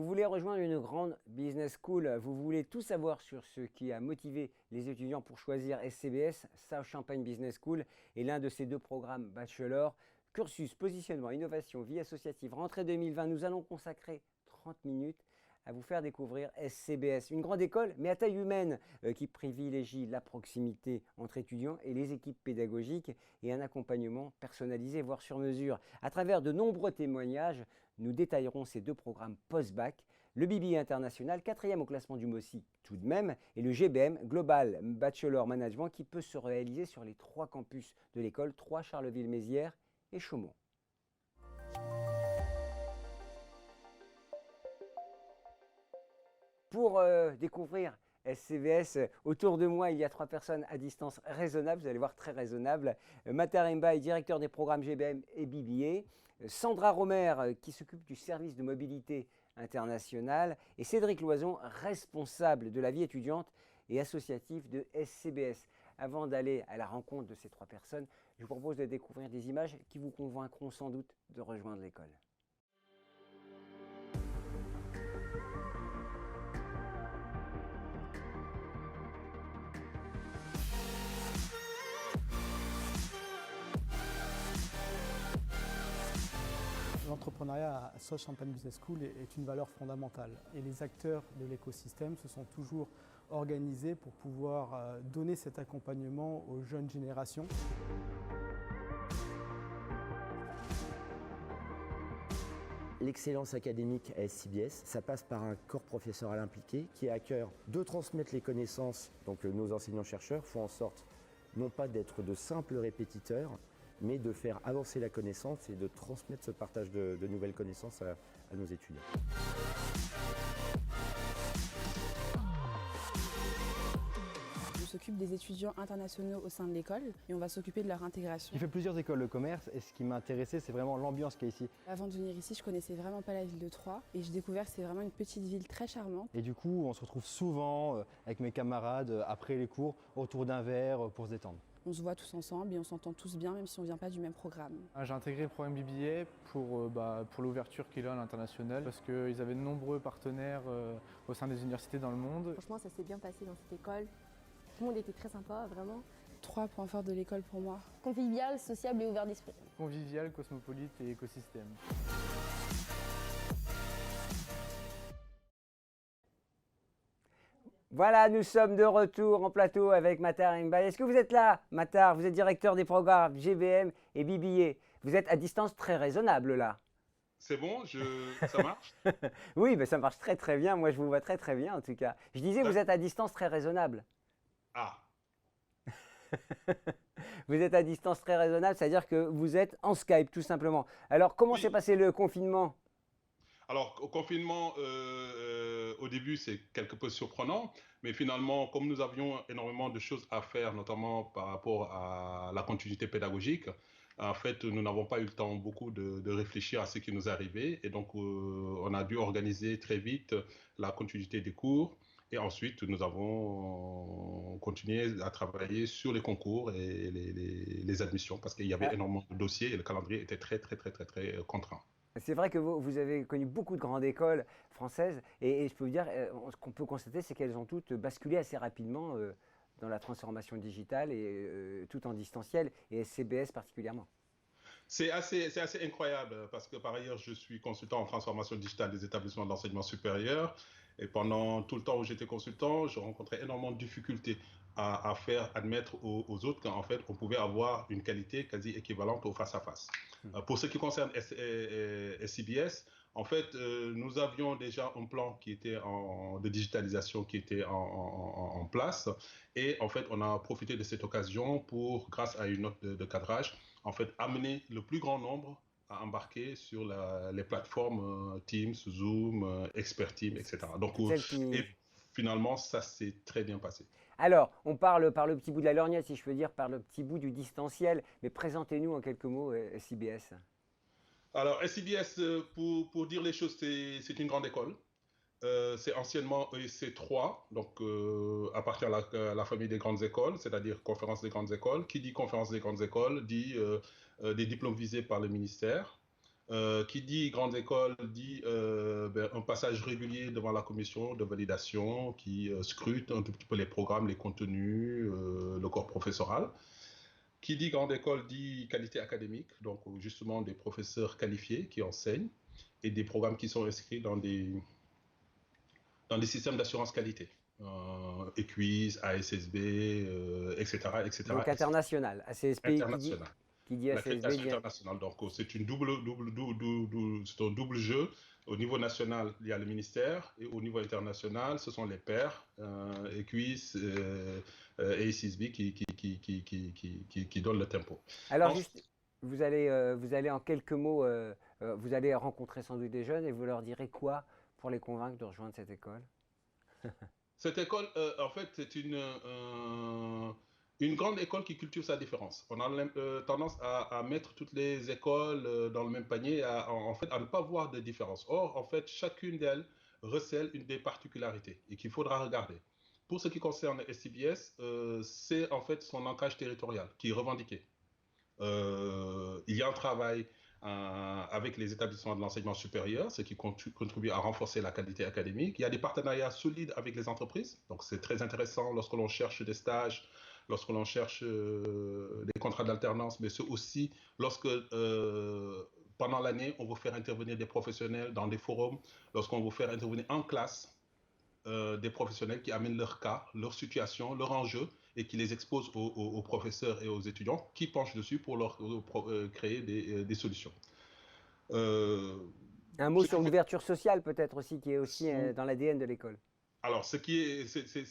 Vous voulez rejoindre une grande business school, vous voulez tout savoir sur ce qui a motivé les étudiants pour choisir SCBS, South Champagne Business School, et l'un de ces deux programmes bachelor, cursus, positionnement, innovation, vie associative, rentrée 2020, nous allons consacrer 30 minutes à vous faire découvrir SCBS, une grande école mais à taille humaine qui privilégie la proximité entre étudiants et les équipes pédagogiques et un accompagnement personnalisé voire sur mesure. À travers de nombreux témoignages, nous détaillerons ces deux programmes post-bac, le BBA international, 4e au classement du MOSI tout de même, et le GBM, Global Bachelor Management, qui peut se réaliser sur les 3 campus de l'école, 3 Charleville-Mézières et Chaumont. Pour découvrir SCBS, autour de moi, il y a 3 personnes à distance raisonnable, vous allez voir très raisonnable. Matar Mbaye, directeur des programmes GBM et BBA. Sandra Romer, qui s'occupe du service de mobilité internationale. Et Cédric Loison, responsable de la vie étudiante et associative de SCBS. Avant d'aller à la rencontre de ces 3 personnes, je vous propose de découvrir des images qui vous convaincront sans doute de rejoindre l'école. L'entrepreneuriat à South Champagne Business School est une valeur fondamentale et les acteurs de l'écosystème se sont toujours organisés pour pouvoir donner cet accompagnement aux jeunes générations. L'excellence académique à SCBS, ça passe par un corps professoral impliqué qui a à cœur de transmettre les connaissances. Donc nos enseignants-chercheurs font en sorte non pas d'être de simples répétiteurs, mais de faire avancer la connaissance et de transmettre ce partage de nouvelles connaissances à nos étudiants. On s'occupe des étudiants internationaux au sein de l'école et on va s'occuper de leur intégration. J'ai fait plusieurs écoles de commerce et ce qui m'a intéressé, c'est vraiment l'ambiance qu'il y a ici. Avant de venir ici, je connaissais vraiment pas la ville de Troyes et j'ai découvert que c'est vraiment une petite ville très charmante. Et du coup, on se retrouve souvent avec mes camarades après les cours autour d'un verre pour se détendre. On se voit tous ensemble et on s'entend tous bien même si on ne vient pas du même programme. J'ai intégré le programme BBA pour l'ouverture qu'il a à l'international parce qu'ils avaient de nombreux partenaires au sein des universités dans le monde. Franchement, ça s'est bien passé dans cette école. Tout le monde était très sympa, vraiment. 3 points forts de l'école pour moi. Convivial, sociable et ouvert d'esprit. Convivial, cosmopolite et écosystème. Voilà, nous sommes de retour en plateau avec Matar Mbaye. Est-ce que vous êtes là, Matar? Vous êtes directeur des programmes GBM et BBA. Vous êtes à distance très raisonnable là. C'est bon, ça marche? Oui, mais ça marche très très bien. Moi, je vous vois très très bien en tout cas. Je disais, vous êtes à distance très raisonnable. Ah, Vous êtes à distance très raisonnable, c'est-à-dire que vous êtes en Skype tout simplement. Alors, comment oui. s'est passé le confinement? Alors, au confinement, au début, c'est quelque peu surprenant, mais finalement, comme nous avions énormément de choses à faire, notamment par rapport à la continuité pédagogique, en fait, nous n'avons pas eu le temps beaucoup de réfléchir à ce qui nous arrivait, et donc on a dû organiser très vite la continuité des cours, et ensuite, nous avons continué à travailler sur les concours et les admissions, parce qu'il y avait énormément de dossiers et le calendrier était très contraint. C'est vrai que vous avez connu beaucoup de grandes écoles françaises et je peux vous dire, ce qu'on peut constater, c'est qu'elles ont toutes basculé assez rapidement dans la transformation digitale et tout en distanciel, et SCBS particulièrement. C'est assez incroyable parce que par ailleurs, je suis consultant en transformation digitale des établissements d'enseignement supérieur et pendant tout le temps où j'étais consultant, je rencontrais énormément de difficultés à faire admettre aux autres qu'en fait, on pouvait avoir une qualité quasi équivalente au face-à-face. Pour ce qui concerne SCBS, en fait, nous avions déjà un plan qui était de digitalisation qui était en place et en fait, on a profité de cette occasion pour, grâce à une note de cadrage, en fait, amener le plus grand nombre à embarquer sur les plateformes Teams, Zoom, Expertime, etc. Donc, et finalement, ça s'est très bien passé. Alors, on parle par le petit bout de la lorgnette, si je peux dire, par le petit bout du distanciel, mais présentez-nous en quelques mots SCBS. Alors, SCBS, pour dire les choses, c'est une grande école. C'est anciennement EEC3, donc appartient à la famille des grandes écoles, c'est-à-dire conférence des grandes écoles. Qui dit conférence des grandes écoles dit des diplômes visés par le ministère. Qui dit grande école dit un passage régulier devant la commission de validation qui scrute un tout petit peu les programmes, les contenus, le corps professoral. Qui dit grande école dit qualité académique, donc justement des professeurs qualifiés qui enseignent et des programmes qui sont inscrits dans des systèmes d'assurance qualité. EQUIS, ASSB, etc., etc. Donc international, ACSP International. qui dit ACSB. L'accréditation internationale. Donc c'est un double jeu. Au niveau national, il y a le ministère, et au niveau international, ce sont les pairs, EQUIS et ASSB qui donnent le tempo. Alors juste, vous allez en quelques mots, vous allez rencontrer sans doute des jeunes et vous leur direz quoi pour les convaincre de rejoindre cette école? Cette école, en fait, c'est une grande école qui cultive sa différence. On a tendance à mettre toutes les écoles dans le même panier, en fait, à ne pas voir de différence. Or, en fait, chacune d'elles recèle une des particularités et qu'il faudra regarder. Pour ce qui concerne SCBS, c'est en fait son ancrage territorial qui est revendiqué. Il y a un travail avec les établissements de l'enseignement supérieur, ce qui contribue à renforcer la qualité académique. Il y a des partenariats solides avec les entreprises, donc c'est très intéressant lorsque l'on cherche des stages, lorsque l'on cherche des contrats d'alternance, mais c'est aussi lorsque pendant l'année, on veut faire intervenir des professionnels dans des forums, lorsqu'on veut faire intervenir en classe des professionnels qui amènent leur cas, leur situation, leur enjeu, et qui les exposent aux professeurs et aux étudiants qui penchent dessus pour leur créer des solutions. Un mot sur l'ouverture sociale peut-être aussi, qui est aussi dans l'ADN de l'école. Alors, c'est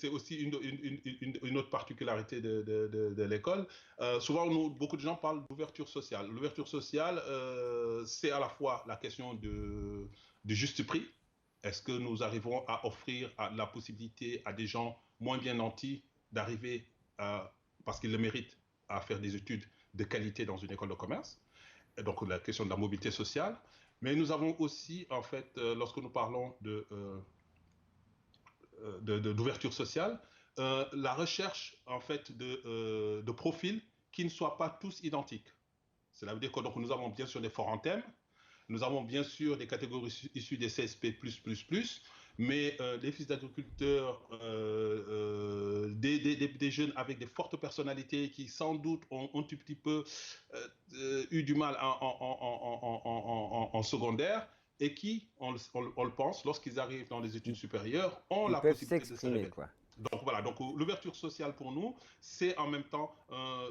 aussi une autre particularité de l'école. Souvent, beaucoup de gens parlent d'ouverture sociale. L'ouverture sociale, c'est à la fois la question du juste prix. Est-ce que nous arrivons à offrir la possibilité à des gens moins bien nantis d'arriver, parce qu'ils le méritent, à faire des études de qualité dans une école de commerce? Et donc, la question de la mobilité sociale. Mais nous avons aussi, en fait, lorsque nous parlons d'ouverture sociale, la recherche en fait de profils qui ne soient pas tous identiques. Cela veut dire que donc, nous avons bien sûr des forts en thème, nous avons bien sûr des catégories issues des CSP++, mais des fils d'agriculteurs, des jeunes avec des fortes personnalités qui sans doute ont un tout petit peu eu du mal en secondaire, et qui, on le pense, lorsqu'ils arrivent dans les études supérieures, ont la possibilité de s'exprimer. Donc voilà, donc l'ouverture sociale pour nous, c'est en même temps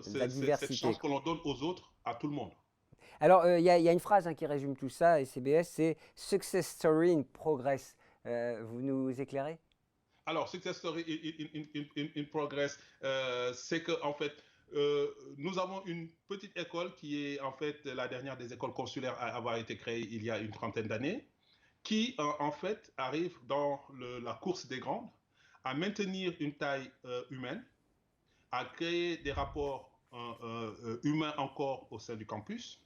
cette chance que l'on donne aux autres, à tout le monde. Alors, il y a une phrase qui résume tout ça, SCBS, c'est « Success Story in Progress ». Vous nous éclairez? Alors, Success Story in Progress, c'est qu'en fait, nous avons une petite école qui est en fait la dernière des écoles consulaires à avoir été créée il y a une trentaine d'années, qui en fait arrive dans la course des grandes à maintenir une taille humaine, à créer des rapports humains encore au sein du campus,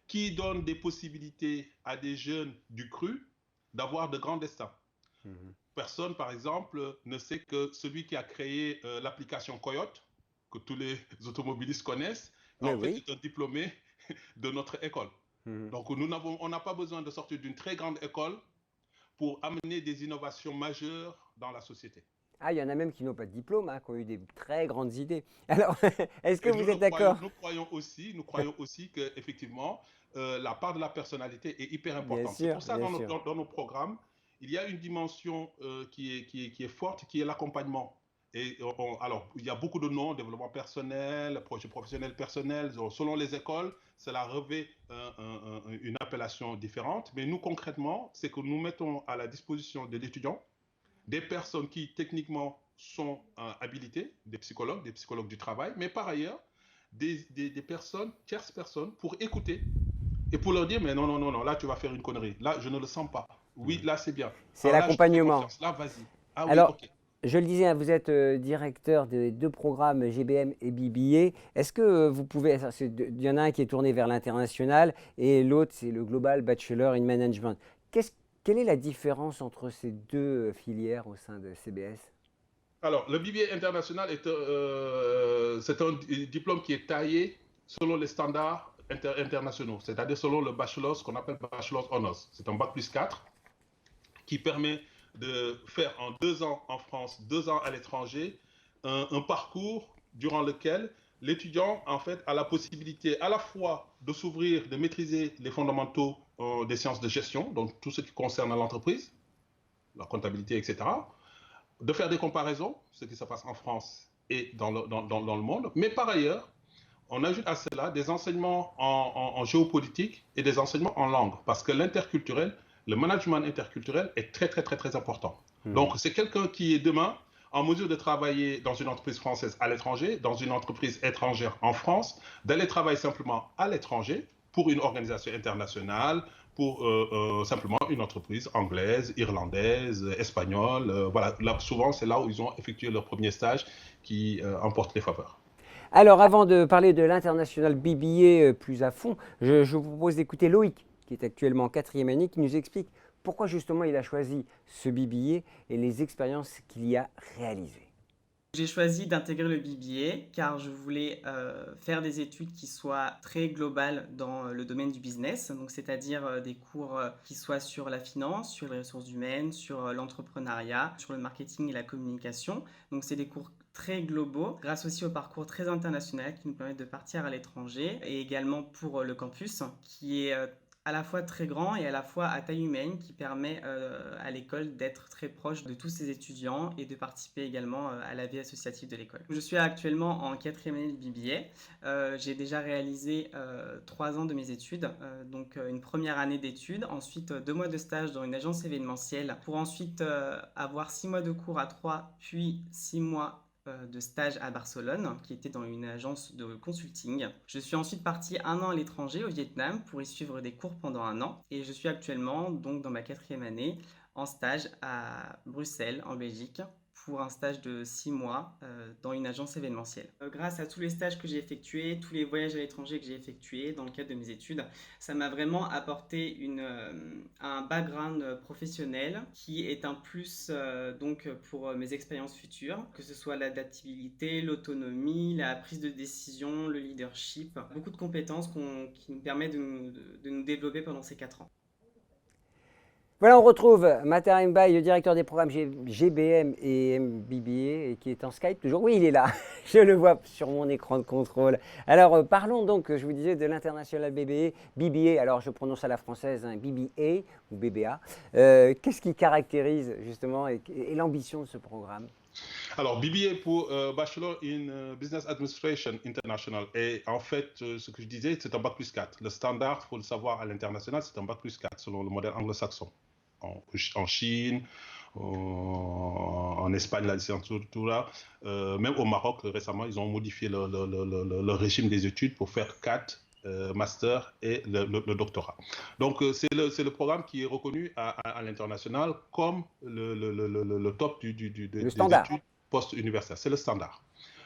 qui donne des possibilités à des jeunes du cru d'avoir de grands destins. Personne, par exemple, ne sait que celui qui a créé l'application Coyote, que tous les automobilistes connaissent, en fait, c'est un diplômé de notre école. Donc, on n'a pas besoin de sortir d'une très grande école pour amener des innovations majeures dans la société. Ah, il y en a même qui n'ont pas de diplôme, qui ont eu des très grandes idées. Alors, est-ce que vous êtes d'accord? Nous croyons aussi qu'effectivement, la part de la personnalité est hyper importante. C'est pour ça que dans nos programmes, il y a une dimension qui est forte, qui est l'accompagnement. Et alors, il y a beaucoup de noms, développement personnel, projet professionnel personnel. Selon les écoles, cela revêt une appellation différente. Mais nous, concrètement, c'est que nous mettons à la disposition de l'étudiant des personnes qui, techniquement, sont habilitées, des psychologues du travail, mais par ailleurs, des personnes, tierces personnes, pour écouter et pour leur dire, mais non, là, tu vas faire une connerie. Là, je ne le sens pas. Oui, là, c'est bien. C'est l'accompagnement. Là, vas-y. Ah, oui, alors, okay. Je le disais, vous êtes directeur des deux programmes GBM et BBA. Est-ce que vous pouvez, il y en a un qui est tourné vers l'international et l'autre, c'est le Global Bachelor in Management. Quelle est la différence entre ces deux filières au sein de CBS? Alors, le BBA international c'est un diplôme qui est taillé selon les standards internationaux, c'est-à-dire selon le bachelor, ce qu'on appelle bachelor honors. C'est un bac plus 4 qui permet de faire en 2 ans en France, 2 ans à l'étranger, un parcours durant lequel l'étudiant en fait a la possibilité à la fois de s'ouvrir, de maîtriser les fondamentaux des sciences de gestion, donc tout ce qui concerne l'entreprise, la comptabilité, etc., de faire des comparaisons, ce qui se passe en France et dans le monde, mais par ailleurs, on ajoute à cela des enseignements en géopolitique et des enseignements en langue, parce que l'interculturel, le management interculturel est très, très, très, très important. Donc, c'est quelqu'un qui est demain en mesure de travailler dans une entreprise française à l'étranger, dans une entreprise étrangère en France, d'aller travailler simplement à l'étranger pour une organisation internationale, pour simplement une entreprise anglaise, irlandaise, espagnole. Voilà, là, souvent, c'est là où ils ont effectué leur premier stage qui emporte les faveurs. Alors, avant de parler de l'international BBA plus à fond, je vous propose d'écouter Loïc, qui est actuellement en 4e année, qui nous explique pourquoi justement il a choisi ce BBA et les expériences qu'il y a réalisées. J'ai choisi d'intégrer le BBA car je voulais faire des études qui soient très globales dans le domaine du business, donc c'est-à-dire des cours qui soient sur la finance, sur les ressources humaines, sur l'entrepreneuriat, sur le marketing et la communication. Donc c'est des cours très globaux, grâce aussi au parcours très international qui nous permettent de partir à l'étranger, et également pour le campus qui est à la fois très grand et à la fois à taille humaine, qui permet à l'école d'être très proche de tous ses étudiants et de participer également à la vie associative de l'école. Je suis actuellement en 4e année de BBA. J'ai déjà réalisé 3 ans de mes études, donc une première année d'études, ensuite 2 mois de stage dans une agence événementielle, pour ensuite avoir 6 mois de cours à Troyes, puis 6 mois de stage à Barcelone, qui était dans une agence de consulting. Je suis ensuite parti 1 an à l'étranger, au Vietnam, pour y suivre des cours pendant 1 an. Et je suis actuellement, donc dans ma 4e année, en stage à Bruxelles, en Belgique, pour un stage de 6 mois dans une agence événementielle. Grâce à tous les stages que j'ai effectués, tous les voyages à l'étranger que j'ai effectués dans le cadre de mes études, ça m'a vraiment apporté un background professionnel qui est un plus donc pour mes expériences futures, que ce soit l'adaptabilité, l'autonomie, la prise de décision, le leadership, beaucoup de compétences qui nous permettent de nous développer pendant ces 4 ans. Voilà, on retrouve Matar Mbaye, le directeur des programmes GBM et MBBA, et qui est en Skype toujours. Oui, il est là, je le vois sur mon écran de contrôle. Alors, parlons donc, je vous disais, de l'international BBA. Alors, je prononce à la française, hein, BBA ou BBA. Qu'est-ce qui caractérise justement et l'ambition de ce programme ? Alors, BBA pour Bachelor in Business Administration International. Et en fait, ce que je disais, c'est un bac plus 4. Le standard, il faut le savoir, à l'international, c'est un bac plus 4, selon le modèle anglo-saxon. En Chine, en Espagne, la licenciatura, même au Maroc, récemment, ils ont modifié le régime des études pour faire 4 master et le doctorat. Donc, c'est le programme qui est reconnu à l'international comme le top des études post-universitaires. C'est le standard.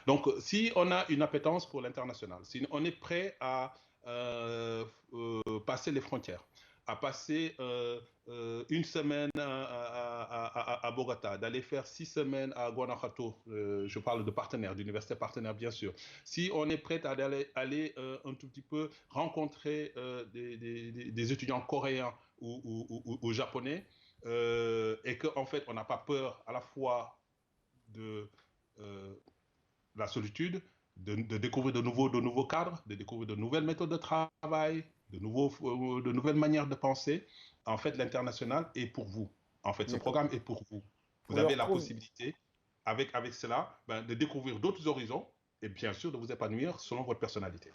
Donc, si on a une appétence pour l'international, si on est prêt à passer les frontières, à passer 1 semaine à Bogota, d'aller faire 6 semaines à Guanajuato, je parle de partenaires, d'universités partenaires bien sûr. Si on est prêt à aller un tout petit peu rencontrer des étudiants coréens ou japonais, et qu'en fait on n'a pas peur à la fois de la solitude, de découvrir de nouveaux cadres, de découvrir de nouvelles méthodes de travail, de nouvelles manières de penser. En fait, l'international est pour vous. En fait, ce programme est pour vous. Vous avez la possibilité, avec cela, de découvrir d'autres horizons et bien sûr de vous épanouir selon votre personnalité.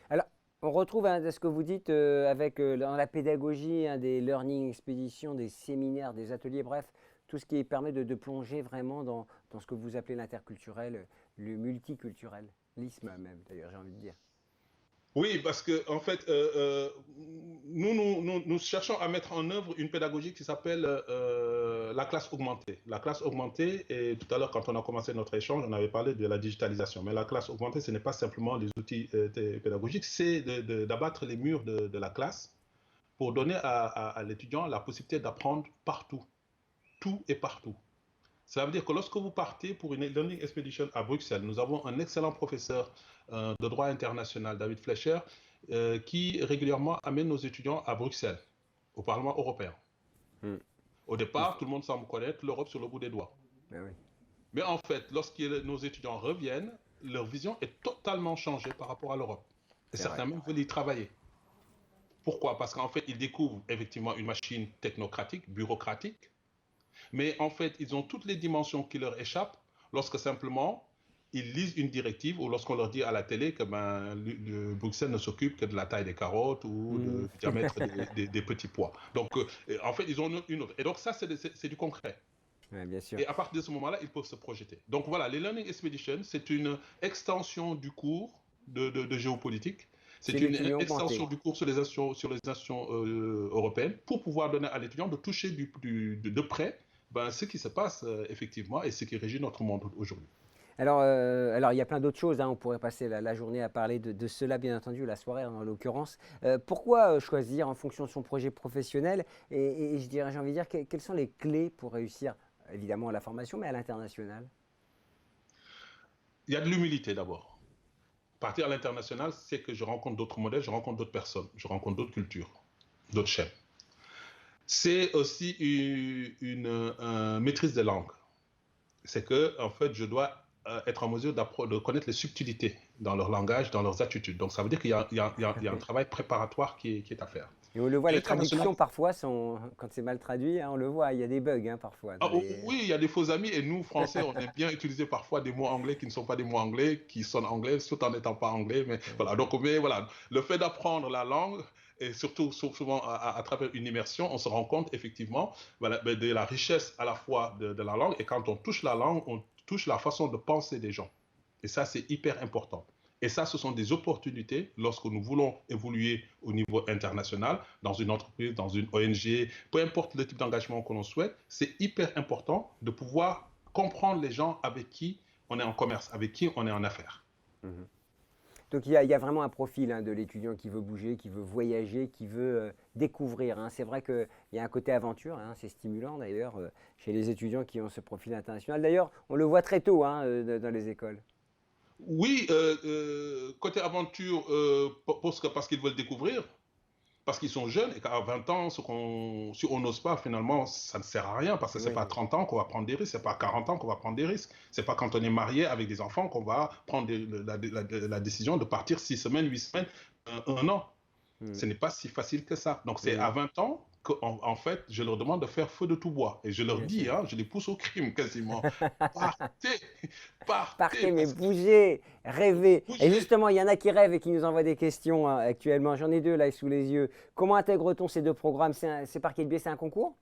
Alors, on retrouve ce que vous dites avec dans la pédagogie, des learning expéditions, des séminaires, des ateliers, bref, tout ce qui permet de plonger vraiment dans ce que vous appelez l'interculturel, le multiculturalisme même, d'ailleurs, j'ai envie de dire. Oui, parce que en fait, nous cherchons à mettre en œuvre une pédagogie qui s'appelle la classe augmentée. La classe augmentée, et tout à l'heure, quand on a commencé notre échange, on avait parlé de la digitalisation. Mais la classe augmentée, ce n'est pas simplement les outils pédagogiques, c'est d'abattre les murs de la classe pour donner à l'étudiant la possibilité d'apprendre partout, tout et partout. Ça veut dire que lorsque vous partez pour une Learning Expedition à Bruxelles, nous avons un excellent professeur de droit international, David Fleischer, qui régulièrement amène nos étudiants à Bruxelles, au Parlement européen. Au départ, tout le monde semble connaître l'Europe sur le bout des doigts. Ben oui. Mais en fait, lorsque nos étudiants reviennent, leur vision est totalement changée par rapport à l'Europe. Et certains même veulent y travailler. Pourquoi? Parce qu'en fait, ils découvrent effectivement une machine technocratique, bureaucratique, mais en fait, ils ont toutes les dimensions qui leur échappent lorsque simplement ils lisent une directive ou lorsqu'on leur dit à la télé que le Bruxelles ne s'occupe que de la taille des carottes ou du diamètre des petits pois. Donc, en fait, ils ont une autre. Et donc, ça, c'est du concret. Ouais, bien sûr. Et à partir de ce moment-là, ils peuvent se projeter. Donc, voilà, les Learning Expeditions, c'est une extension du cours de géopolitique. C'est une extension du cours sur les nations européennes pour pouvoir donner à l'étudiant de toucher de près ce qui se passe effectivement et ce qui régit notre monde aujourd'hui. Alors, il y a plein d'autres choses, hein. On pourrait passer la journée à parler de cela, bien entendu, la soirée en l'occurrence. Pourquoi choisir en fonction de son projet professionnel et j'ai envie de dire, quelles sont les clés pour réussir, évidemment, à la formation, mais à l'international? Il y a de l'humilité d'abord. Partir à l'international, c'est que je rencontre d'autres modèles, je rencontre d'autres personnes, je rencontre d'autres cultures, d'autres chaînes. C'est aussi une maîtrise des langues. C'est que, en fait, je dois être en mesure de connaître les subtilités dans leur langage, dans leurs attitudes. Donc, ça veut dire qu'il y a un travail préparatoire qui est à faire. Et on le voit, les traductions parfois, quand c'est mal traduit, hein, on le voit, il y a des bugs parfois. Oui, il y a des faux amis et nous, Français, on aime bien utiliser parfois des mots anglais qui ne sont pas des mots anglais, qui sonnent anglais, tout en n'étant pas anglais. Mais voilà, donc voilà, le fait d'apprendre la langue, et surtout souvent à travers une immersion, on se rend compte effectivement de la richesse à la fois de la langue. Et quand on touche la langue, on touche la façon de penser des gens. Et ça, c'est hyper important. Et ça, ce sont des opportunités lorsque nous voulons évoluer au niveau international, dans une entreprise, dans une ONG, peu importe le type d'engagement que l'on souhaite, c'est hyper important de pouvoir comprendre les gens avec qui on est en commerce, avec qui on est en affaires. Donc il y a vraiment un profil de l'étudiant qui veut bouger, qui veut voyager, qui veut découvrir. C'est vrai qu'il y a un côté aventure, c'est stimulant d'ailleurs chez les étudiants qui ont ce profil international. D'ailleurs, on le voit très tôt dans les écoles. Oui, côté aventure, parce qu'ils veulent découvrir, parce qu'ils sont jeunes et qu'à 20 ans, si on n'ose pas, finalement, ça ne sert à rien parce que ce n'est pas à 30 ans qu'on va prendre des risques, ce n'est pas à 40 ans qu'on va prendre des risques. Ce n'est pas quand on est marié avec des enfants qu'on va prendre la décision de partir 6 semaines, 8 semaines, un an. Ce n'est pas si facile que ça. Donc c'est à 20 ans qu'en fait, je leur demande de faire feu de tout bois. Et je leur dis, je les pousse au crime quasiment. Partez, mais bougez, rêvez. Et justement, il y en a qui rêvent et qui nous envoient des questions actuellement. J'en ai deux là sous les yeux. Comment intègre-t-on ces deux programmes? C'est par quel biais? C'est un concours?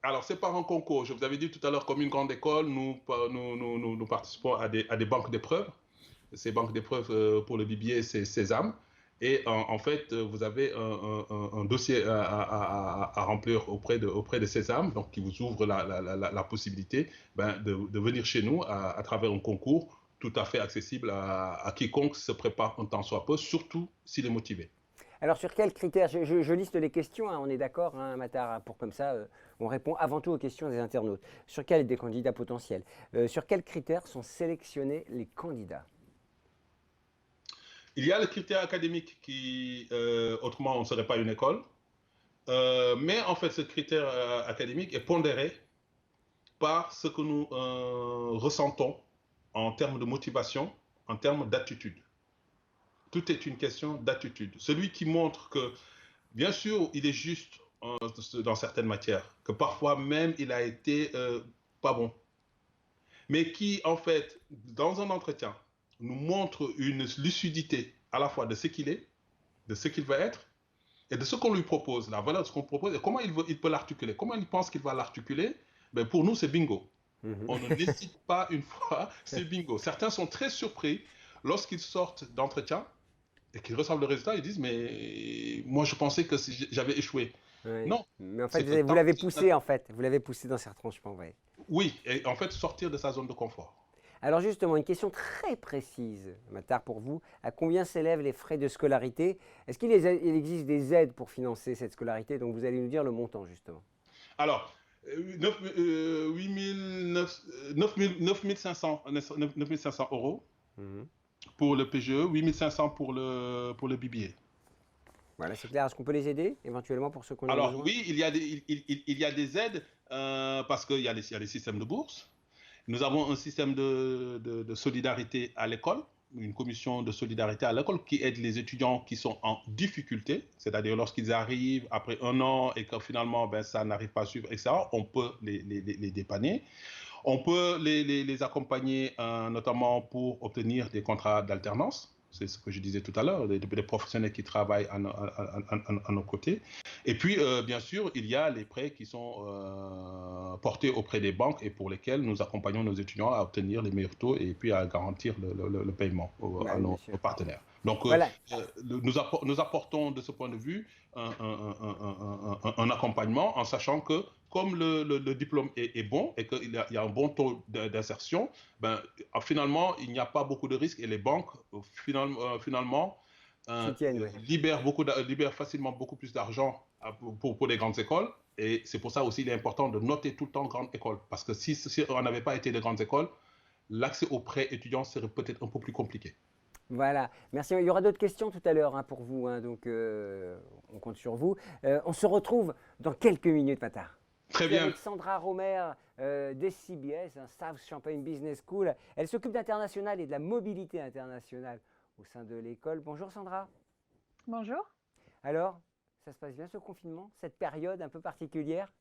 Alors, c'est par un concours. Je vous avais dit tout à l'heure, comme une grande école, nous participons à des banques d'épreuves. Ces banques d'épreuves pour le BBA, c'est Sésame. Et en fait, vous avez un dossier à remplir auprès de Sésame, donc qui vous ouvre la possibilité de venir chez nous à travers un concours tout à fait accessible à quiconque se prépare un temps soit peu, surtout s'il est motivé. Alors, sur quels critères? Je liste les questions, on est d'accord, Matar, pour comme ça, on répond avant tout aux questions des internautes. Sur quels des candidats potentiels? Sur quels critères sont sélectionnés les candidats? Il y a le critère académique qui, autrement, on ne serait pas une école. Mais en fait, ce critère académique est pondéré par ce que nous ressentons en termes de motivation, en termes d'attitude. Tout est une question d'attitude. Celui qui montre que, bien sûr, il est juste dans certaines matières, que parfois même il a été pas bon, mais qui, en fait, dans un entretien, nous montre une lucidité à la fois de ce qu'il est, de ce qu'il va être, et de ce qu'on lui propose, la valeur de ce qu'on propose, et comment il peut l'articuler, comment il pense qu'il va l'articuler. Pour nous, c'est bingo. On ne n'hésite pas une fois, c'est bingo. Certains sont très surpris lorsqu'ils sortent d'entretien et qu'ils reçoivent le résultat, ils disent, mais moi je pensais que j'avais échoué. Oui. Non. Mais en fait, vous l'avez poussé, vous l'avez poussé dans ses retranchements. Ouais. Oui, et en fait, sortir de sa zone de confort. Alors justement, une question très précise, Matar, pour vous. À combien s'élèvent les frais de scolarité? Est-ce qu'il existe des aides pour financer cette scolarité? Donc vous allez nous dire le montant, justement. Alors, 9500 € pour le PGE, 8500 pour le BBA. Voilà, c'est clair. Est-ce qu'on peut les aider éventuellement pour ceux qui en ont Alors besoin? oui, il y a des aides parce qu'il y a les systèmes de bourse. Nous avons un système de solidarité à l'école, une commission de solidarité à l'école qui aide les étudiants qui sont en difficulté, c'est-à-dire lorsqu'ils arrivent après un an et que finalement ça n'arrive pas à suivre, etc., on peut les dépanner. On peut les accompagner notamment pour obtenir des contrats d'alternance. C'est ce que je disais tout à l'heure, des professionnels qui travaillent à nos côtés. Et puis, bien sûr, il y a les prêts qui sont portés auprès des banques et pour lesquels nous accompagnons nos étudiants à obtenir les meilleurs taux et puis à garantir le paiement à nos partenaires. Donc, Voilà. nous apportons de ce point de vue un accompagnement en sachant que comme le diplôme est bon et qu'il y a un bon taux d'insertion, finalement, il n'y a pas beaucoup de risques et les banques, finalement, libèrent facilement beaucoup plus d'argent pour les grandes écoles. Et c'est pour ça aussi il est important de noter tout le temps grande école. Parce que si on n'avait pas été de grandes écoles, l'accès aux prêts étudiants serait peut-être un peu plus compliqué. Voilà, merci. Il y aura d'autres questions tout à l'heure pour vous, donc on compte sur vous. On se retrouve dans quelques minutes, Matar. Très bien. Avec Sandra Romer d'SCBS, South Champagne Business School. Elle s'occupe d'international et de la mobilité internationale au sein de l'école. Bonjour Sandra. Bonjour. Alors, ça se passe bien ce confinement, cette période un peu particulière?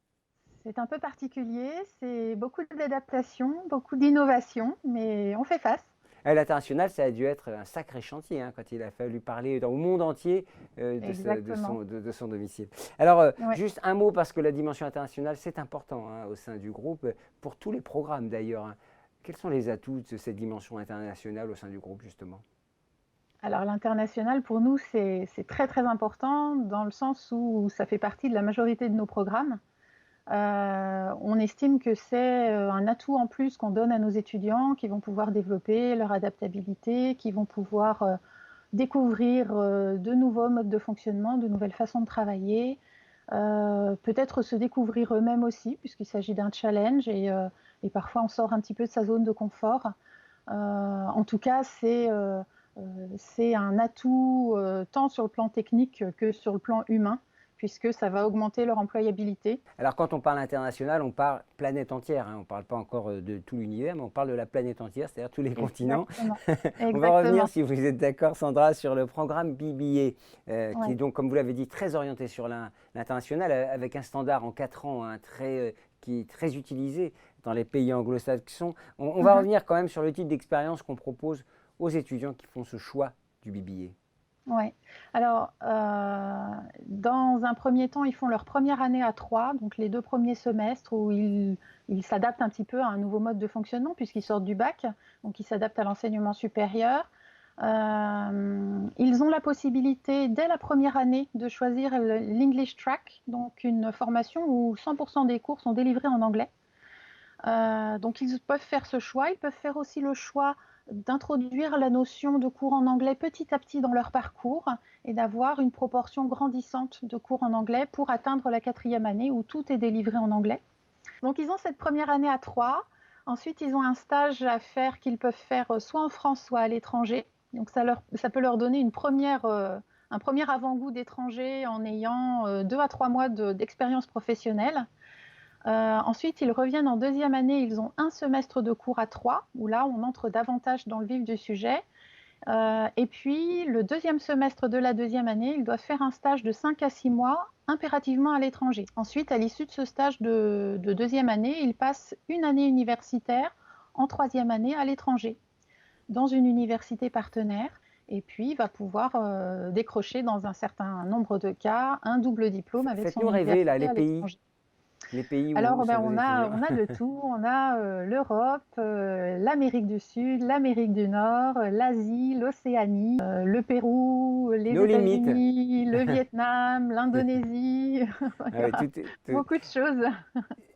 C'est un peu particulier, c'est beaucoup d'adaptation, beaucoup d'innovation, mais on fait face. À l'international, ça a dû être un sacré chantier quand il a fallu parler au monde entier de son domicile. Alors, juste un mot, parce que la dimension internationale, c'est important au sein du groupe, pour tous les programmes d'ailleurs. Quels sont les atouts de cette dimension internationale au sein du groupe, justement? Alors, l'international, pour nous, c'est très, très important dans le sens où ça fait partie de la majorité de nos programmes. On estime que c'est un atout en plus qu'on donne à nos étudiants qui vont pouvoir développer leur adaptabilité, qui vont pouvoir découvrir de nouveaux modes de fonctionnement, de nouvelles façons de travailler, peut-être se découvrir eux-mêmes aussi, puisqu'il s'agit d'un challenge et parfois on sort un petit peu de sa zone de confort. En tout cas, c'est un atout tant sur le plan technique que sur le plan humain, puisque ça va augmenter leur employabilité. Alors quand on parle international, on parle planète entière, on ne parle pas encore de tout l'univers, mais on parle de la planète entière, c'est-à-dire tous les continents. On va revenir, si vous êtes d'accord Sandra, sur le programme BBA, qui est donc, comme vous l'avez dit, très orienté sur l'international, avec un standard en 4 ans qui est très utilisé dans les pays anglo-saxons. On va revenir quand même sur le type d'expérience qu'on propose aux étudiants qui font ce choix du BBA. Oui. Alors, dans un premier temps, ils font leur première année à 3, donc les 2 premiers semestres où ils s'adaptent un petit peu à un nouveau mode de fonctionnement puisqu'ils sortent du bac, donc ils s'adaptent à l'enseignement supérieur. Ils ont la possibilité, dès la première année, de choisir l'English Track, donc une formation où 100% des cours sont délivrés en anglais. Donc ils peuvent faire ce choix. Ils peuvent faire aussi le choix d'introduire la notion de cours en anglais petit à petit dans leur parcours et d'avoir une proportion grandissante de cours en anglais pour atteindre la 4e année où tout est délivré en anglais. Donc ils ont cette première année à 3. Ensuite, ils ont un stage à faire qu'ils peuvent faire soit en France, soit à l'étranger. Donc ça peut leur donner un premier avant-goût d'étranger en ayant 2 à 3 mois d'expérience professionnelle. Ensuite, ils reviennent en 2e année, ils ont un semestre de cours à 3, où là, on entre davantage dans le vif du sujet. Et puis, le 2e semestre de la 2e année, ils doivent faire un stage de 5 à 6 mois, impérativement à l'étranger. Ensuite, à l'issue de ce stage de 2e année, ils passent une année universitaire en 3e année à l'étranger, dans une université partenaire. Et puis, il va pouvoir décrocher, dans un certain nombre de cas, un double diplôme avec son université rêver, là, les à l'étranger. Les pays où alors, on a de tout. On a l'Europe, l'Amérique du Sud, l'Amérique du Nord, l'Asie, l'Océanie, le Pérou, les États-Unis, le Vietnam, l'Indonésie. Beaucoup de choses.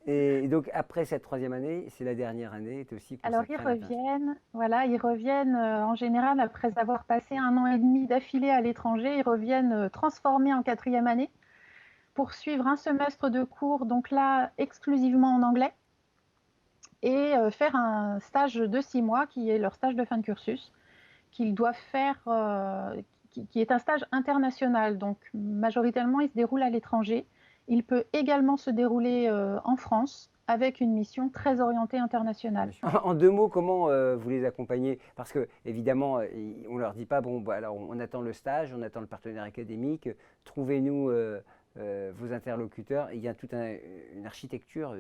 Et donc, après cette 3e année, c'est la dernière année aussi. Alors, ils reviennent en général après avoir passé 1 an et demi d'affilée à l'étranger. Ils reviennent transformés en 4e année, pour suivre un semestre de cours, donc là, exclusivement en anglais, et faire un stage de 6 mois, qui est leur stage de fin de cursus, qu'ils doivent faire, qui est un stage international. Donc, majoritairement, il se déroule à l'étranger. Il peut également se dérouler en France avec une mission très orientée internationale. En 2 mots, comment vous les accompagnez? Parce que évidemment, on ne leur dit pas, bon, bah, alors on attend le stage, on attend le partenaire académique, trouvez-nous vos interlocuteurs. Il y a toute une architecture,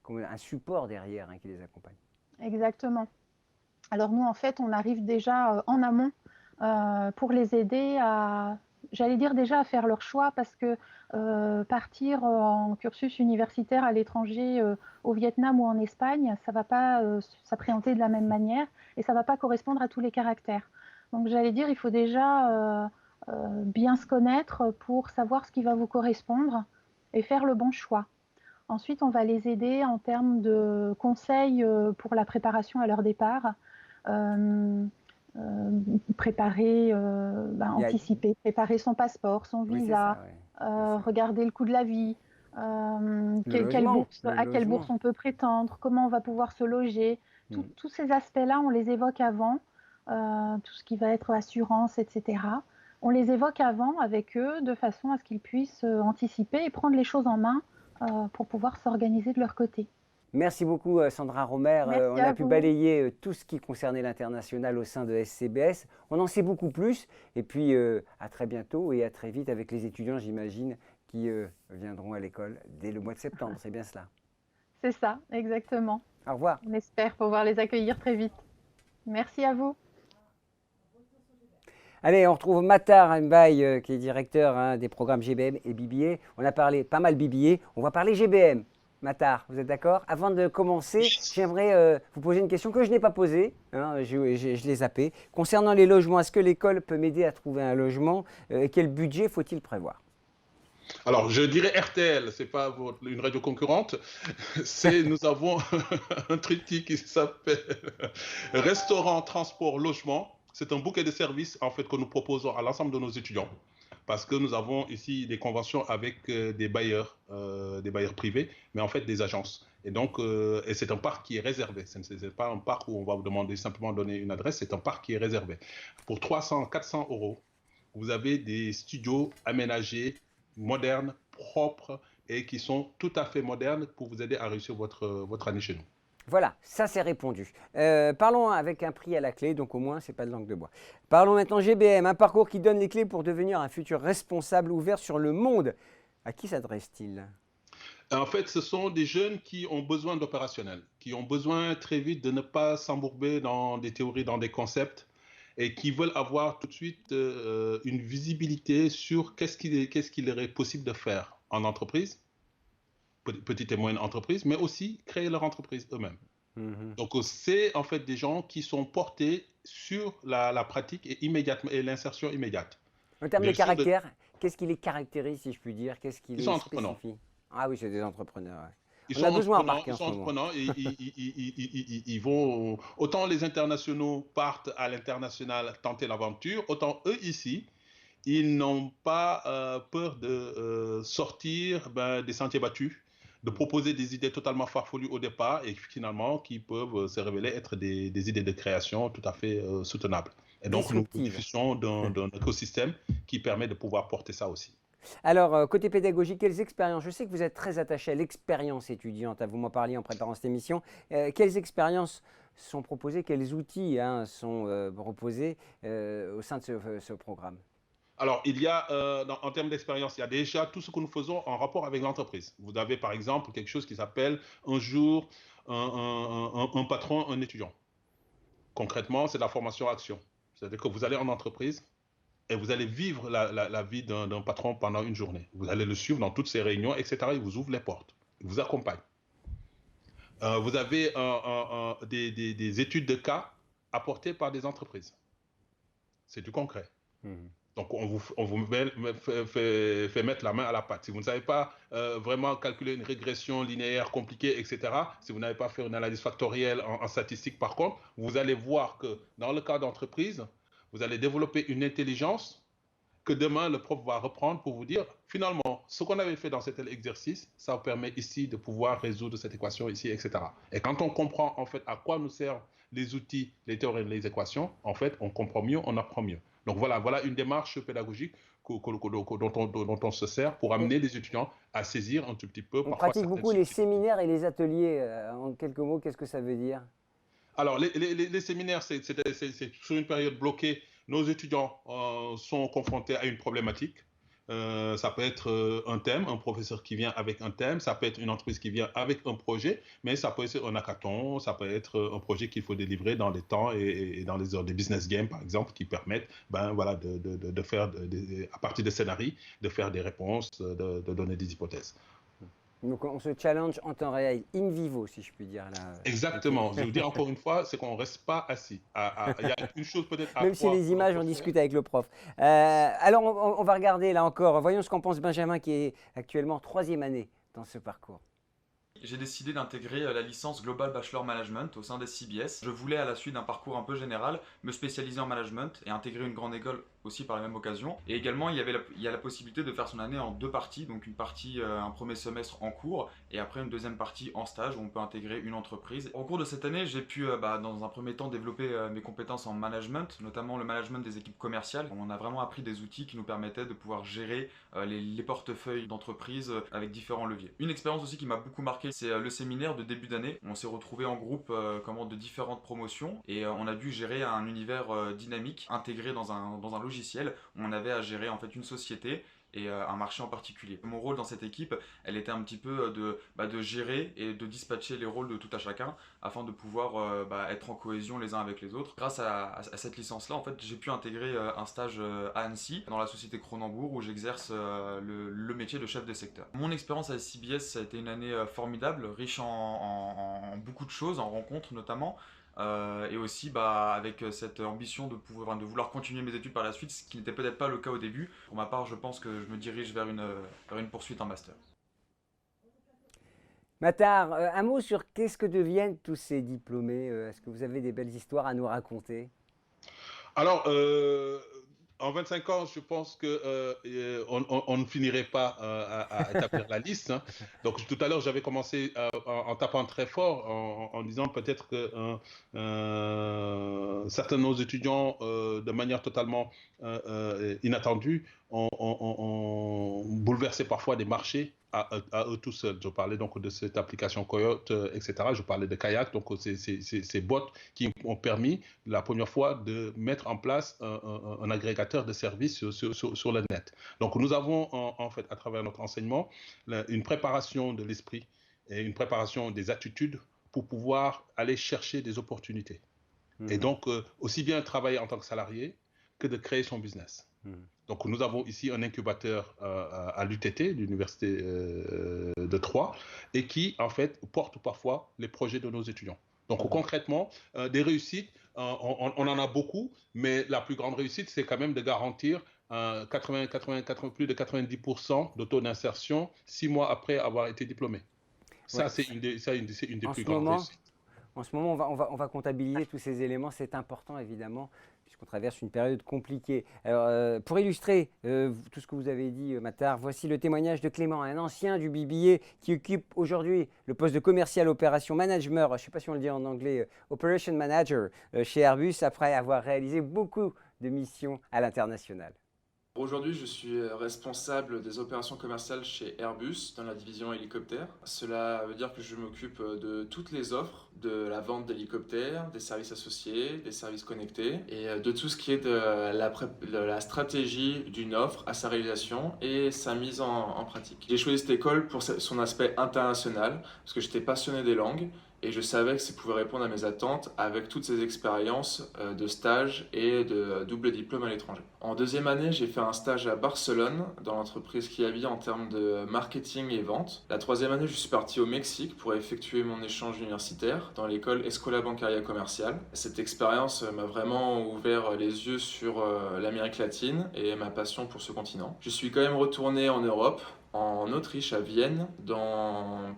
un support derrière qui les accompagne. Exactement. Alors nous, en fait, on arrive déjà en amont pour les aider à, j'allais dire déjà à faire leur choix, parce que partir en cursus universitaire à l'étranger, au Vietnam ou en Espagne, ça ne va pas s'appréhender de la même manière et ça ne va pas correspondre à tous les caractères. Donc j'allais dire, il faut déjà bien se connaître pour savoir ce qui va vous correspondre et faire le bon choix. Ensuite, on va les aider en termes de conseils pour la préparation à leur départ. Préparer, anticiper, préparer son passeport, son visa, regarder le coût de la vie, à quelle bourse on peut prétendre, comment on va pouvoir se loger. Tous ces aspects-là, on les évoque avant, tout ce qui va être assurance, etc. On les évoque avant avec eux de façon à ce qu'ils puissent anticiper et prendre les choses en main pour pouvoir s'organiser de leur côté. Merci beaucoup Sandra Romer. On a pu balayer tout ce qui concernait l'international au sein de SCBS. On en sait beaucoup plus. Et puis à très bientôt et à très vite avec les étudiants, j'imagine, qui viendront à l'école dès le mois de septembre. C'est bien cela? C'est ça, exactement. Au revoir. On espère pouvoir les accueillir très vite. Merci à vous. Allez, on retrouve Matar Mbaye, qui est directeur des programmes GBM et BBA. On a parlé pas mal BBA. On va parler GBM. Matar, vous êtes d'accord? Avant de commencer, j'aimerais vous poser une question que je n'ai pas posée, je l'ai zappée. Concernant les logements, est-ce que l'école peut m'aider à trouver un logement? Quel budget faut-il prévoir? Alors, je dirais RTL, ce n'est pas une radio concurrente. Nous avons un triptyque qui s'appelle Restaurant, Transport, Logement. C'est un bouquet de services en fait, que nous proposons à l'ensemble de nos étudiants. Parce que nous avons ici des conventions avec des bailleurs privés, mais en fait des agences. Et donc, c'est un parc qui est réservé. Ce n'est pas un parc où on va vous demander simplement donner une adresse, c'est un parc qui est réservé. Pour 300, 400 €, vous avez des studios aménagés, modernes, propres et qui sont tout à fait modernes pour vous aider à réussir votre année chez nous. Voilà, ça c'est répondu. Parlons avec un prix à la clé, donc au moins c'est pas de langue de bois. Parlons maintenant GBM, un parcours qui donne les clés pour devenir un futur responsable ouvert sur le monde. À qui s'adresse-t-il? En fait, ce sont des jeunes qui ont besoin d'opérationnel, qui ont besoin très vite de ne pas s'embourber dans des théories, dans des concepts, et qui veulent avoir tout de suite une visibilité sur qu'est-ce qu'il est possible de faire en entreprise, petite et moyenne entreprise, mais aussi créer leur entreprise eux-mêmes. Donc, c'est en fait des gens qui sont portés sur la pratique et l'insertion immédiate. En termes de caractère, qu'est-ce qui les caractérise, si je puis dire? Qu'est-ce qui les spécifie? Ah oui, c'est des entrepreneurs. Ouais. Ils sont entreprenants et ils vont... Autant les internationaux partent à l'international tenter l'aventure, autant eux ici, ils n'ont pas peur de sortir des sentiers battus, de proposer des idées totalement farfelues au départ et finalement qui peuvent se révéler être des idées de création tout à fait soutenables. Et donc nous bénéficions d'un écosystème qui permet de pouvoir porter ça aussi. Alors, côté pédagogique, quelles expériences? Je sais que vous êtes très attaché à l'expérience étudiante, vous m'en parliez en préparant cette émission. Quelles expériences sont proposées, quels outils sont proposés au sein de ce programme? Alors, il y a, en termes d'expérience, il y a déjà tout ce que nous faisons en rapport avec l'entreprise. Vous avez par exemple quelque chose qui s'appelle un jour un patron, un étudiant. Concrètement, c'est la formation action. C'est-à-dire que vous allez en entreprise et vous allez vivre la vie d'un patron pendant une journée. Vous allez le suivre dans toutes ses réunions, etc. Il vous ouvre les portes, il vous accompagne. Vous avez des études de cas apportées par des entreprises. C'est du concret. Donc, on vous fait mettre la main à la pâte. Si vous ne savez pas vraiment calculer une régression linéaire compliquée, etc., si vous n'avez pas fait une analyse factorielle en statistique, par contre, vous allez voir que dans le cas d'entreprise, vous allez développer une intelligence que demain, le prof va reprendre pour vous dire, finalement, ce qu'on avait fait dans cet exercice, ça vous permet ici de pouvoir résoudre cette équation ici, etc. Et quand on comprend, en fait, à quoi nous servent les outils, les théorèmes, les équations, en fait, on comprend mieux, on apprend mieux. Donc voilà une démarche pédagogique dont on se sert pour amener les étudiants à saisir un tout petit peu. On pratique beaucoup les séminaires et les ateliers. En quelques mots, qu'est-ce que ça veut dire? Alors, les séminaires, c'est sur une période bloquée. Nos étudiants sont confrontés à une problématique. Ça peut être un thème, un professeur qui vient avec un thème, ça peut être une entreprise qui vient avec un projet, mais ça peut être un hackathon, ça peut être un projet qu'il faut délivrer dans les temps et dans les heures des business games, par exemple, qui permettent de faire, à partir de scénarios, de faire des réponses, de donner des hypothèses. Donc on se challenge en temps réel, in vivo, si je puis dire. Là. Exactement. Je vous dis encore une fois, c'est qu'on ne reste pas assis. Il y a une chose peut-être à Même si les images, on discute avec le prof. Alors on va regarder là encore. Voyons ce qu'en pense Benjamin, qui est actuellement 3e année dans ce parcours. J'ai décidé d'intégrer la licence Global Bachelor Management au sein des CBS. Je voulais, à la suite d'un parcours un peu général, me spécialiser en management et intégrer une grande école aussi par la même occasion. Et également, il y a la possibilité de faire son année en 2 parties, donc une partie, un premier semestre en cours, et après une deuxième partie en stage où on peut intégrer une entreprise. Au cours de cette année, j'ai pu, dans un premier temps, développer mes compétences en management, notamment le management des équipes commerciales. On a vraiment appris des outils qui nous permettaient de pouvoir gérer les portefeuilles d'entreprises avec différents leviers. Une expérience aussi qui m'a beaucoup marqué, c'est le séminaire de début d'année. On s'est retrouvés en groupe de différentes promotions et on a dû gérer un univers dynamique intégré dans un logiciel où on avait à gérer en fait une société et un marché en particulier. Mon rôle dans cette équipe, elle était un petit peu de gérer et de dispatcher les rôles de tout à chacun afin de pouvoir être en cohésion les uns avec les autres. Grâce à cette licence-là, en fait, j'ai pu intégrer un stage à Annecy, dans la société Cronenbourg, où j'exerce le métier de chef de secteur. Mon expérience à CBS, ça a été une année formidable, riche en beaucoup de choses, en rencontres notamment. Et aussi avec cette ambition de vouloir continuer mes études par la suite, ce qui n'était peut-être pas le cas au début. Pour ma part, je pense que je me dirige vers une poursuite en master. Matar, un mot sur qu'est-ce que deviennent tous ces diplômés? Est-ce que vous avez des belles histoires à nous raconter? Alors, en 25 ans, je pense qu'on ne finirait pas à établir la liste. Hein. Donc, tout à l'heure, j'avais commencé en tapant très fort, en disant peut-être que certains de nos étudiants, de manière totalement inattendue, ont bouleversé parfois des marchés à eux tout seuls. Je parlais donc de cette application Coyote, etc. Je parlais de Kayak, donc ces bots qui ont permis la première fois de mettre en place un agrégateur de services sur le net. Donc nous avons en fait, à travers notre enseignement, une préparation de l'esprit et une préparation des attitudes pour pouvoir aller chercher des opportunités. Et donc aussi bien travailler en tant que salarié que de créer son business. Donc nous avons ici un incubateur à l'UTT, l'Université de Troyes, et qui en fait porte parfois les projets de nos étudiants. Donc concrètement, des réussites, on en a beaucoup, mais la plus grande réussite, c'est quand même de garantir plus de 90% de taux d'insertion 6 mois après avoir été diplômé. Ça, c'est une des plus grandes réussites. En ce moment, on va comptabiliser tous ces éléments. C'est important, évidemment, puisqu'on traverse une période compliquée. Alors, pour illustrer tout ce que vous avez dit, Matar, voici le témoignage de Clément, un ancien du BBA qui occupe aujourd'hui le poste de commercial opération manager, je ne sais pas si on le dit en anglais, operation manager chez Airbus, après avoir réalisé beaucoup de missions à l'international. Aujourd'hui, je suis responsable des opérations commerciales chez Airbus dans la division hélicoptère. Cela veut dire que je m'occupe de toutes les offres, de la vente d'hélicoptères, des services associés, des services connectés et de tout ce qui est de la stratégie d'une offre à sa réalisation et sa mise en pratique. J'ai choisi cette école pour son aspect international parce que j'étais passionné des langues. Et je savais que ça pouvait répondre à mes attentes avec toutes ces expériences de stage et de double diplôme à l'étranger. En 2e année, j'ai fait un stage à Barcelone, dans l'entreprise Kiavi en termes de marketing et vente. La 3e année, je suis parti au Mexique pour effectuer mon échange universitaire dans l'école Escola Bancaria Comercial. Cette expérience m'a vraiment ouvert les yeux sur l'Amérique latine et ma passion pour ce continent. Je suis quand même retourné en Europe, en Autriche, à Vienne,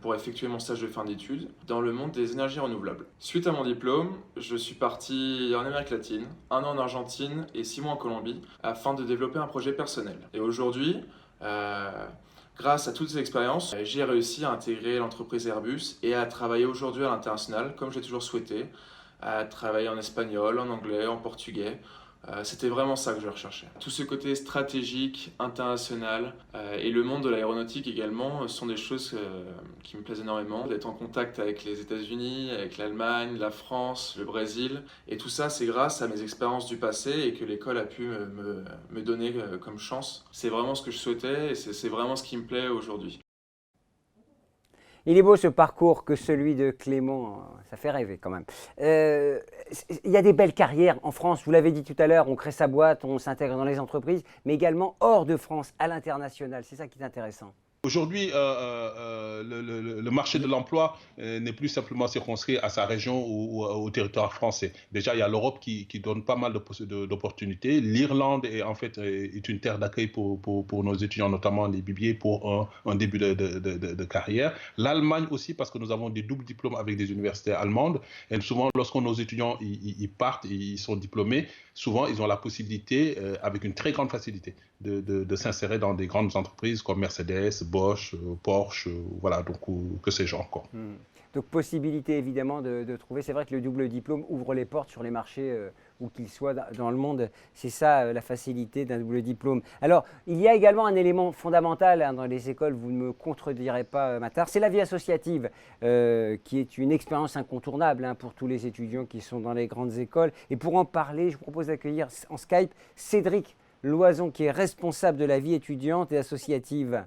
pour effectuer mon stage de fin d'études dans le monde des énergies renouvelables. Suite à mon diplôme, je suis parti en Amérique latine, 1 an en Argentine et 6 mois en Colombie, afin de développer un projet personnel. Et aujourd'hui, grâce à toutes ces expériences, j'ai réussi à intégrer l'entreprise Airbus et à travailler aujourd'hui à l'international, comme j'ai toujours souhaité, à travailler en espagnol, en anglais, en portugais, C'était vraiment ça que je recherchais. Tout ce côté stratégique, international et le monde de l'aéronautique également sont des choses qui me plaisent énormément. D'être en contact avec les États-Unis, avec l'Allemagne, la France, le Brésil. Et tout ça, c'est grâce à mes expériences du passé et que l'école a pu me donner comme chance. C'est vraiment ce que je souhaitais et c'est vraiment ce qui me plaît aujourd'hui. Il est beau ce parcours que celui de Clément, ça fait rêver quand même. Il y a des belles carrières en France, vous l'avez dit tout à l'heure, on crée sa boîte, on s'intègre dans les entreprises, mais également hors de France, à l'international, c'est ça qui est intéressant. Aujourd'hui, le marché de l'emploi n'est plus simplement circonscrit à sa région ou au territoire français. Déjà, il y a l'Europe qui donne pas mal d'opportunités. L'Irlande est une terre d'accueil pour nos étudiants, notamment les bibliers, pour un début de carrière. L'Allemagne aussi, parce que nous avons des doubles diplômes avec des universités allemandes. Et souvent, lorsque nos étudiants ils partent, ils sont diplômés, souvent, ils ont la possibilité, avec une très grande facilité, de s'insérer dans des grandes entreprises comme Mercedes, Bosch, Porsche, voilà, donc que ces gens quoi. Donc possibilité évidemment de trouver, c'est vrai que le double diplôme ouvre les portes sur les marchés où qu'ils soient dans le monde, c'est ça la facilité d'un double diplôme. Alors il y a également un élément fondamental dans les écoles, vous ne me contredirez pas Matar, c'est la vie associative qui est une expérience incontournable pour tous les étudiants qui sont dans les grandes écoles. Et pour en parler, je vous propose d'accueillir en Skype Cédric Loison qui est responsable de la vie étudiante et associative.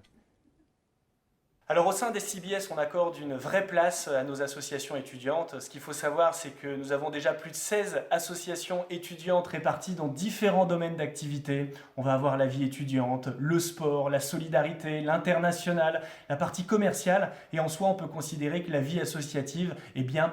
Alors au sein des CBS, on accorde une vraie place à nos associations étudiantes. Ce qu'il faut savoir, c'est que nous avons déjà plus de 16 associations étudiantes réparties dans différents domaines d'activité. On va avoir la vie étudiante, le sport, la solidarité, l'international, la partie commerciale. Et en soi, on peut considérer que la vie associative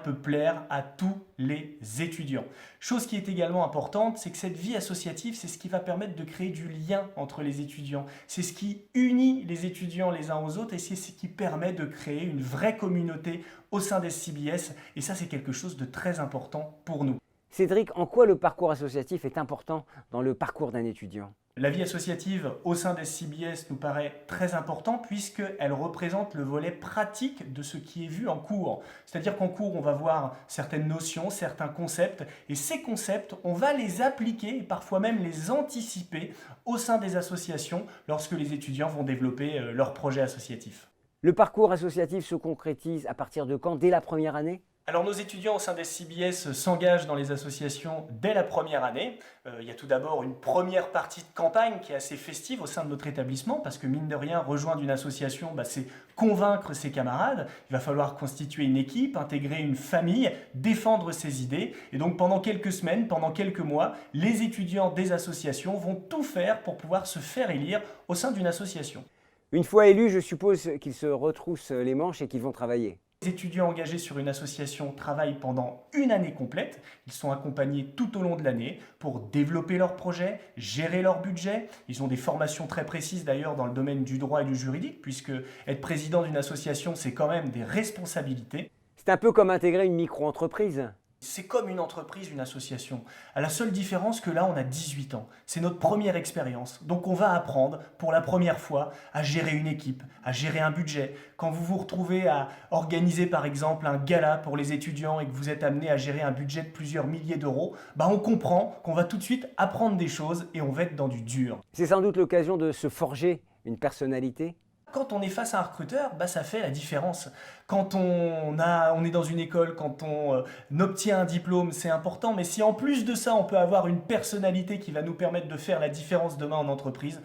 peut plaire à tous les étudiants. Chose qui est également importante, c'est que cette vie associative, c'est ce qui va permettre de créer du lien entre les étudiants. C'est ce qui unit les étudiants les uns aux autres et c'est ce qui permet de créer une vraie communauté au sein des CBS. Et ça, c'est quelque chose de très important pour nous. Cédric, en quoi le parcours associatif est important dans le parcours d'un étudiant ? La vie associative au sein des CBS nous paraît très important puisqu'elle représente le volet pratique de ce qui est vu en cours. C'est-à-dire qu'en cours, on va voir certaines notions, certains concepts et ces concepts, on va les appliquer et parfois même les anticiper au sein des associations lorsque les étudiants vont développer leur projet associatif. Le parcours associatif se concrétise à partir de quand? Dès la première année? Alors nos étudiants au sein des CBS s'engagent dans les associations dès la première année. Il y a tout d'abord une première partie de campagne qui est assez festive au sein de notre établissement parce que mine de rien, rejoindre une association, c'est convaincre ses camarades. Il va falloir constituer une équipe, intégrer une famille, défendre ses idées. Et donc pendant quelques semaines, pendant quelques mois, les étudiants des associations vont tout faire pour pouvoir se faire élire au sein d'une association. Une fois élus, je suppose qu'ils se retroussent les manches et qu'ils vont travailler. Les étudiants engagés sur une association travaillent pendant une année complète. Ils sont accompagnés tout au long de l'année pour développer leurs projets, gérer leur budget. Ils ont des formations très précises d'ailleurs dans le domaine du droit et du juridique, puisque être président d'une association, c'est quand même des responsabilités. C'est un peu comme intégrer une micro-entreprise. C'est comme une entreprise, une association. À la seule différence que là, on a 18 ans. C'est notre première expérience. Donc on va apprendre pour la première fois à gérer une équipe, à gérer un budget. Quand vous vous retrouvez à organiser par exemple un gala pour les étudiants et que vous êtes amené à gérer un budget de plusieurs milliers d'euros, on comprend qu'on va tout de suite apprendre des choses et on va être dans du dur. C'est sans doute l'occasion de se forger une personnalité. Quand on est face à un recruteur, ça fait la différence. Quand on est dans une école, quand on obtient un diplôme, c'est important. Mais si en plus de ça, on peut avoir une personnalité qui va nous permettre de faire la différence demain en entreprise,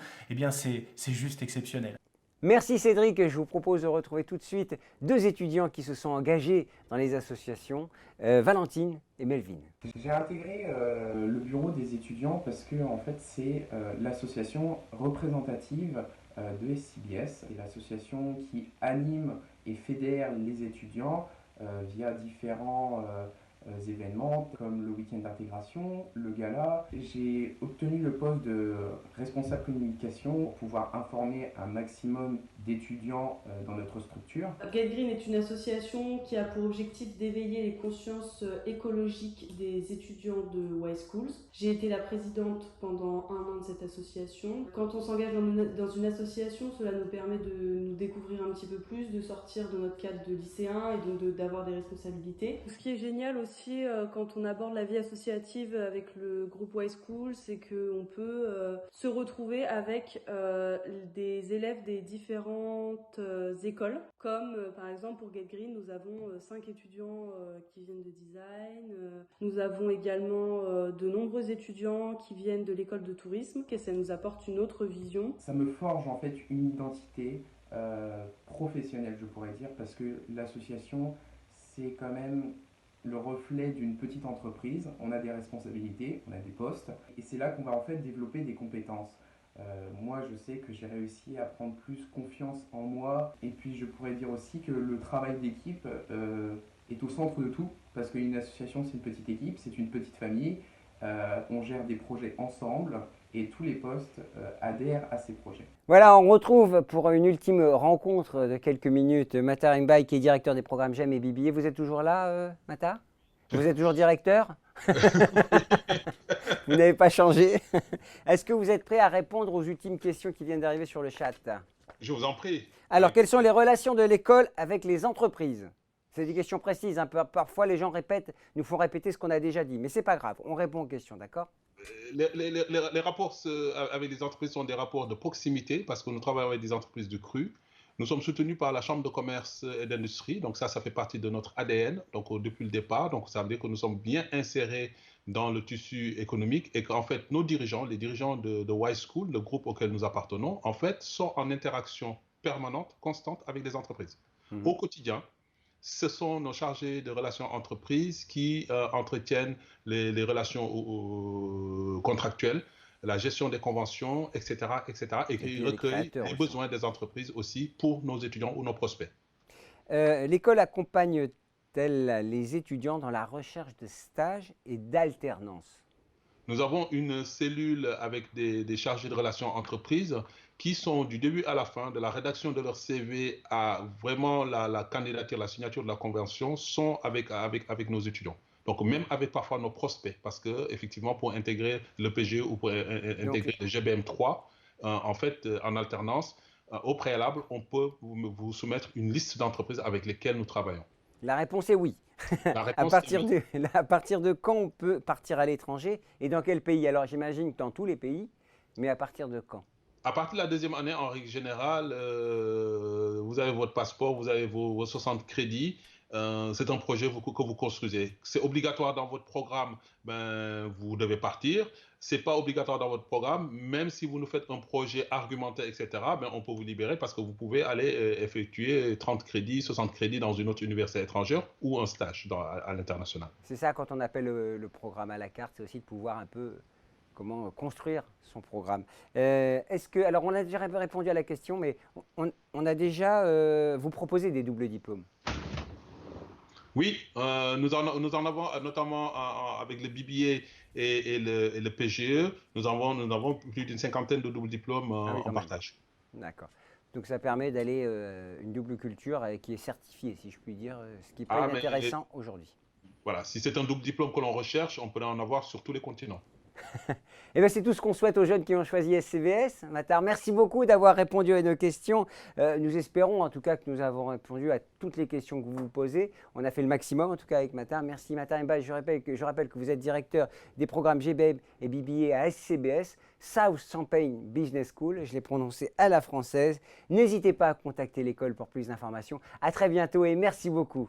c'est juste exceptionnel. Merci Cédric, je vous propose de retrouver tout de suite deux étudiants qui se sont engagés dans les associations, Valentine et Melvin. J'ai intégré le bureau des étudiants parce que en fait, c'est l'association représentative de SCBS. C'est l'association qui anime et fédère les étudiants via différents événements comme le week-end d'intégration, le gala. J'ai obtenu le poste de responsable communication pour pouvoir informer un maximum d'étudiants dans notre structure. Get Green est une association qui a pour objectif d'éveiller les consciences écologiques des étudiants de Wise Schools. J'ai été la présidente pendant 1 an de cette association. Quand on s'engage dans une association, cela nous permet de nous découvrir un petit peu plus, de sortir de notre cadre de lycéen et donc d'avoir des responsabilités. Ce qui est génial aussi quand on aborde la vie associative avec le groupe Wise Schools, c'est qu'on peut se retrouver avec des élèves des différentes écoles, comme par exemple pour Get Green, nous avons 5 étudiants qui viennent de design, nous avons également de nombreux étudiants qui viennent de l'école de tourisme, et ça nous apporte une autre vision. Ça me forge en fait une identité professionnelle, je pourrais dire, parce que l'association, c'est quand même le reflet d'une petite entreprise. On a des responsabilités, on a des postes, et c'est là qu'on va en fait développer des compétences. Moi, je sais que j'ai réussi à prendre plus confiance en moi, et puis je pourrais dire aussi que le travail d'équipe est au centre de tout, parce qu'une association, c'est une petite équipe, c'est une petite famille, on gère des projets ensemble, et tous les postes adhèrent à ces projets. Voilà, on retrouve pour une ultime rencontre de quelques minutes Matar Mbaye, qui est directeur des programmes GEM et BBA. Vous êtes toujours là, Matar? Vous êtes toujours directeur? Vous n'avez pas changé. Est-ce que vous êtes prêt à répondre aux ultimes questions qui viennent d'arriver sur le chat? Je vous en prie. Alors, quelles sont les relations de l'école avec les entreprises? C'est des questions précises. Hein. Parfois, les gens nous font répéter ce qu'on a déjà dit. Mais ce n'est pas grave. On répond aux questions, d'accord? Les rapports avec les entreprises sont des rapports de proximité parce que nous travaillons avec des entreprises de cru. Nous sommes soutenus par la Chambre de commerce et d'industrie. Donc ça fait partie de notre ADN depuis le départ. Donc ça veut dire que nous sommes bien insérés dans le tissu économique et qu'en fait, nos dirigeants, les dirigeants de Wise School, le groupe auquel nous appartenons, en fait, sont en interaction permanente, constante avec les entreprises. Au quotidien, ce sont nos chargés de relations entreprises qui entretiennent les relations contractuelles, la gestion des conventions, etc., et qui recueillent les besoins des entreprises aussi pour nos étudiants ou nos prospects. L'école accompagne-t-elle les étudiants dans la recherche de stages et d'alternance? Nous avons une cellule avec des chargés de relations entreprises qui sont du début à la fin, de la rédaction de leur CV à vraiment la candidature, la signature de la convention, sont avec nos étudiants. Donc même avec parfois nos prospects, parce qu'effectivement pour intégrer le PGE ou pour intégrer le GBM 3, en fait en alternance, au préalable, on peut vous soumettre une liste d'entreprises avec lesquelles nous travaillons. La réponse est oui. À partir de quand on peut partir à l'étranger et dans quel pays? Alors j'imagine que dans tous les pays, mais à partir de quand? À partir de la deuxième année, en règle générale, vous avez votre passeport, vous avez vos 60 crédits. C'est un projet que vous construisez. C'est obligatoire dans votre programme, vous devez partir. Ce n'est pas obligatoire dans votre programme, même si vous nous faites un projet argumenté, etc., on peut vous libérer parce que vous pouvez aller effectuer 30 crédits, 60 crédits dans une autre université étrangère ou un stage à l'international. C'est ça quand on appelle le programme à la carte, c'est aussi de pouvoir un peu comment construire son programme. Alors on a déjà répondu à la question, mais on a déjà, vous proposez des doubles diplômes? Oui, nous en avons notamment avec le BBA et le PGE, nous avons plus d'une 50aine de doubles diplômes en partage. D'accord. Donc ça permet d'aller une double culture qui est certifiée, si je puis dire, ce qui n'est pas intéressant aujourd'hui. Voilà, si c'est un double diplôme que l'on recherche, on peut en avoir sur tous les continents. Et bien c'est tout ce qu'on souhaite aux jeunes qui ont choisi SCBS. Matar, merci beaucoup d'avoir répondu à nos questions. Nous espérons en tout cas que nous avons répondu à toutes les questions que vous vous posez. On a fait le maximum en tout cas avec Matar. Merci Matar Mbaye. Je rappelle que vous êtes directeur des programmes GBM et BBA à SCBS, South Champagne Business School. Je l'ai prononcé à la française. N'hésitez pas à contacter l'école pour plus d'informations. À très bientôt et merci beaucoup.